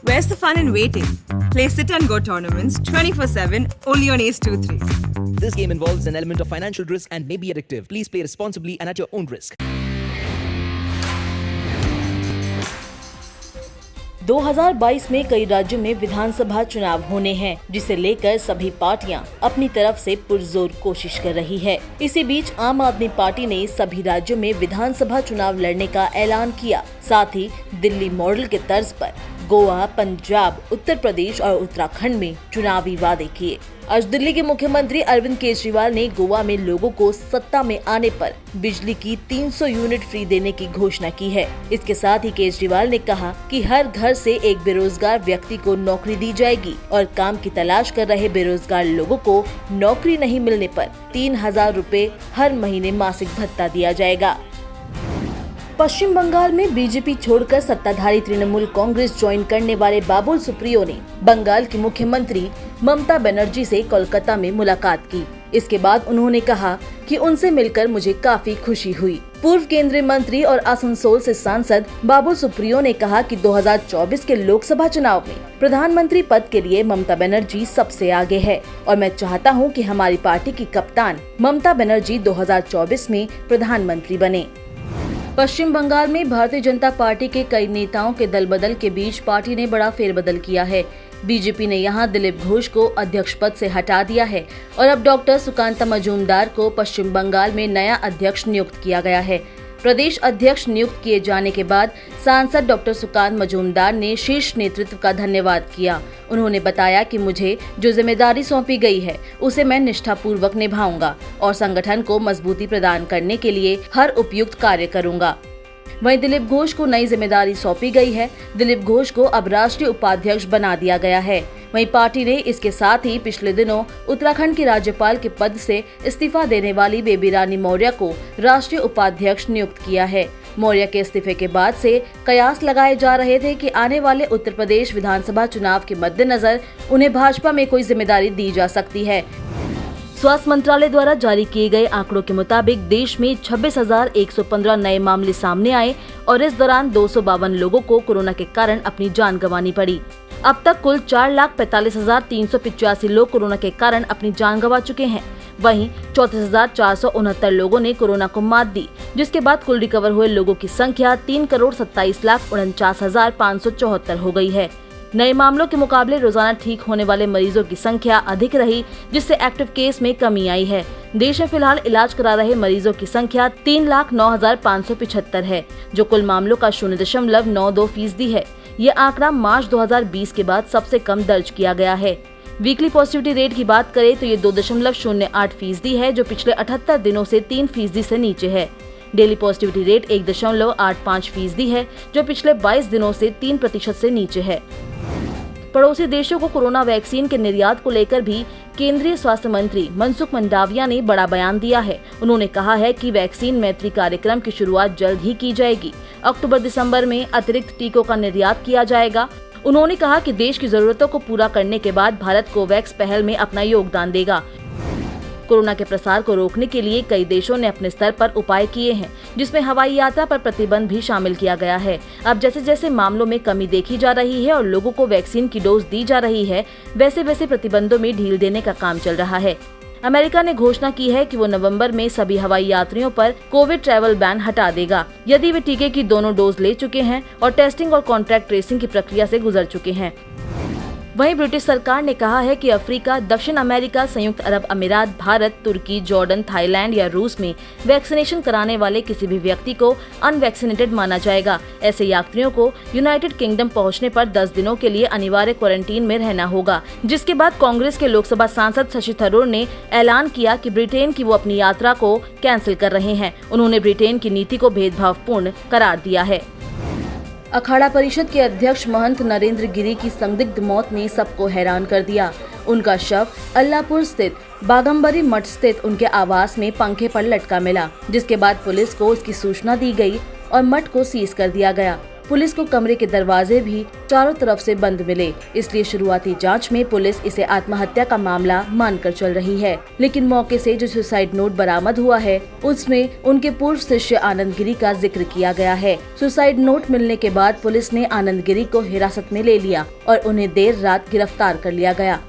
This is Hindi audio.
Where's the fun in waiting? Play Sit and Go tournaments 24/7 only on Ace 2-3. This game involves an element of financial risk and may be addictive. Please play responsibly and at your own risk. 2022 में कई राज्यों में विधानसभा चुनाव होने हैं, जिसे लेकर सभी पार्टियां अपनी तरफ से पुरजोर कोशिश कर रही है। इसी बीच आम आदमी पार्टी ने सभी राज्यों में विधानसभा चुनाव लड़ने का ऐलान किया। साथ ही दिल्ली मॉडल के तर्ज पर गोवा, पंजाब, उत्तर प्रदेश और उत्तराखंड में चुनावी वादे किए। आज दिल्ली के मुख्यमंत्री अरविंद केजरीवाल ने गोवा में लोगों को सत्ता में आने पर बिजली की 300 यूनिट फ्री देने की घोषणा की है। इसके साथ ही केजरीवाल ने कहा कि हर घर से एक बेरोजगार व्यक्ति को नौकरी दी जाएगी और काम की तलाश कर रहे बेरोजगार लोगों को नौकरी नहीं मिलने पर 3000 रुपए हर महीने मासिक भत्ता दिया जाएगा। पश्चिम बंगाल में बीजेपी छोड़कर सत्ताधारी तृणमूल कांग्रेस ज्वाइन करने वाले बाबुल सुप्रियो ने बंगाल की मुख्यमंत्री ममता बनर्जी से कोलकाता में मुलाकात की। इसके बाद उन्होंने कहा कि उनसे मिलकर मुझे काफी खुशी हुई। पूर्व केंद्रीय मंत्री और आसनसोल से सांसद बाबुल सुप्रियो ने कहा कि 2024 के लोकसभा चुनाव में प्रधानमंत्री पद के लिए ममता बनर्जी सबसे आगे है और मैं चाहता हूं कि हमारी पार्टी की कप्तान ममता बनर्जी 2024 में प्रधानमंत्री बने। पश्चिम बंगाल में भारतीय जनता पार्टी के कई नेताओं के दल बदल के बीच पार्टी ने बड़ा फेरबदल किया है। बीजेपी ने यहां दिलीप घोष को अध्यक्ष पद से हटा दिया है और अब डॉक्टर सुकांता मजूमदार को पश्चिम बंगाल में नया अध्यक्ष नियुक्त किया गया है। प्रदेश अध्यक्ष नियुक्त किए जाने के बाद सांसद डॉक्टर सुकांत मजूमदार ने शीर्ष नेतृत्व का धन्यवाद किया। उन्होंने बताया कि मुझे जो जिम्मेदारी सौंपी गई है उसे मैं निष्ठापूर्वक निभाऊंगा और संगठन को मजबूती प्रदान करने के लिए हर उपयुक्त कार्य करूंगा। वहीं दिलीप घोष को नई जिम्मेदारी सौंपी गई है। दिलीप घोष को अब राष्ट्रीय उपाध्यक्ष बना दिया गया है। वहीं पार्टी ने इसके साथ ही पिछले दिनों उत्तराखंड के राज्यपाल के पद से इस्तीफा देने वाली बेबी रानी मौर्य को राष्ट्रीय उपाध्यक्ष नियुक्त किया है। मौर्य के इस्तीफे के बाद से कयास लगाए जा रहे थे कि आने वाले उत्तर प्रदेश विधानसभा चुनाव के मद्देनजर उन्हें भाजपा में कोई जिम्मेदारी दी जा सकती है। स्वास्थ्य मंत्रालय द्वारा जारी किए गए आंकड़ों के मुताबिक देश में 26,115 नए मामले सामने आए और इस दौरान 252 लोगों को कोरोना के कारण अपनी जान गंवानी पड़ी। अब तक कुल 4,45,385 लोग कोरोना के कारण अपनी जान गंवा चुके हैं। वहीं 34,469 लोगों ने कोरोना को मात दी, जिसके बाद कुल रिकवर हुए लोगों की संख्या 3,27,49,574 हो गई है। नए मामलों के मुकाबले रोजाना ठीक होने वाले मरीजों की संख्या अधिक रही, जिससे एक्टिव केस में कमी आई है। देश में फिलहाल इलाज करा रहे मरीजों की संख्या 3,09,575 है, जो कुल मामलों का 0.92% है। ये आंकड़ा मार्च 2020 के बाद सबसे कम दर्ज किया गया है। वीकली पॉजिटिविटी रेट की बात करें तो ये 2.08% है, जो पिछले 78 दिनों से 3% से नीचे है। डेली पॉजिटिविटी रेट 1.85% है, जो पिछले 22 दिनों से 3% से नीचे है। पड़ोसी देशों को कोरोना वैक्सीन के निर्यात को लेकर भी केंद्रीय स्वास्थ्य मंत्री मनसुख मंडाविया ने बड़ा बयान दिया है। उन्होंने कहा है कि वैक्सीन मैत्री कार्यक्रम की शुरुआत जल्द ही की जाएगी। अक्टूबर-दिसंबर में अतिरिक्त टीकों का निर्यात किया जाएगा। उन्होंने कहा कि देश की जरूरतों को पूरा करने के बाद भारत कोवैक्स पहल में अपना योगदान देगा। कोरोना के प्रसार को रोकने के लिए कई देशों ने अपने स्तर पर उपाय किए हैं, जिसमें हवाई यात्रा पर प्रतिबंध भी शामिल किया गया है। अब जैसे जैसे मामलों में कमी देखी जा रही है और लोगों को वैक्सीन की डोज दी जा रही है, वैसे वैसे प्रतिबंधों में ढील देने का काम चल रहा है। अमेरिका ने घोषणा की है कि वो नवंबर में सभी हवाई यात्रियों पर कोविड ट्रैवल बैन हटा देगा, यदि वे टीके की दोनों डोज ले चुके हैं और टेस्टिंग और कॉन्ट्रैक्ट ट्रेसिंग की प्रक्रिया से गुजर चुके हैं। वहीं ब्रिटिश सरकार ने कहा है कि अफ्रीका, दक्षिण अमेरिका, संयुक्त अरब अमीरात, भारत, तुर्की, जॉर्डन, थाईलैंड या रूस में वैक्सीनेशन कराने वाले किसी भी व्यक्ति को अनवैक्सीनेटेड माना जाएगा। ऐसे यात्रियों को यूनाइटेड किंगडम पहुंचने पर 10 दिनों के लिए अनिवार्य क्वारंटीन में रहना होगा, जिसके बाद कांग्रेस के लोकसभा सांसद शशि थरूर ने ऐलान किया कि ब्रिटेन की वो अपनी यात्रा को कैंसिल कर रहे हैं। उन्होंने ब्रिटेन की नीति को भेदभावपूर्ण करार दिया है। अखाड़ा परिषद के अध्यक्ष महंत नरेंद्र गिरी की संदिग्ध मौत ने सबको हैरान कर दिया। उनका शव अल्लाहपुर स्थित बागंबरी मठ स्थित उनके आवास में पंखे पर लटका मिला, जिसके बाद पुलिस को उसकी सूचना दी गई और मठ को सीज कर दिया गया। पुलिस को कमरे के दरवाजे भी चारों तरफ से बंद मिले, इसलिए शुरुआती जांच में पुलिस इसे आत्महत्या का मामला मानकर चल रही है। लेकिन मौके से जो सुसाइड नोट बरामद हुआ है उसमें उनके पूर्व शिष्य आनंद गिरी का जिक्र किया गया है। सुसाइड नोट मिलने के बाद पुलिस ने आनंद गिरी को हिरासत में ले लिया और उन्हें देर रात गिरफ्तार कर लिया गया।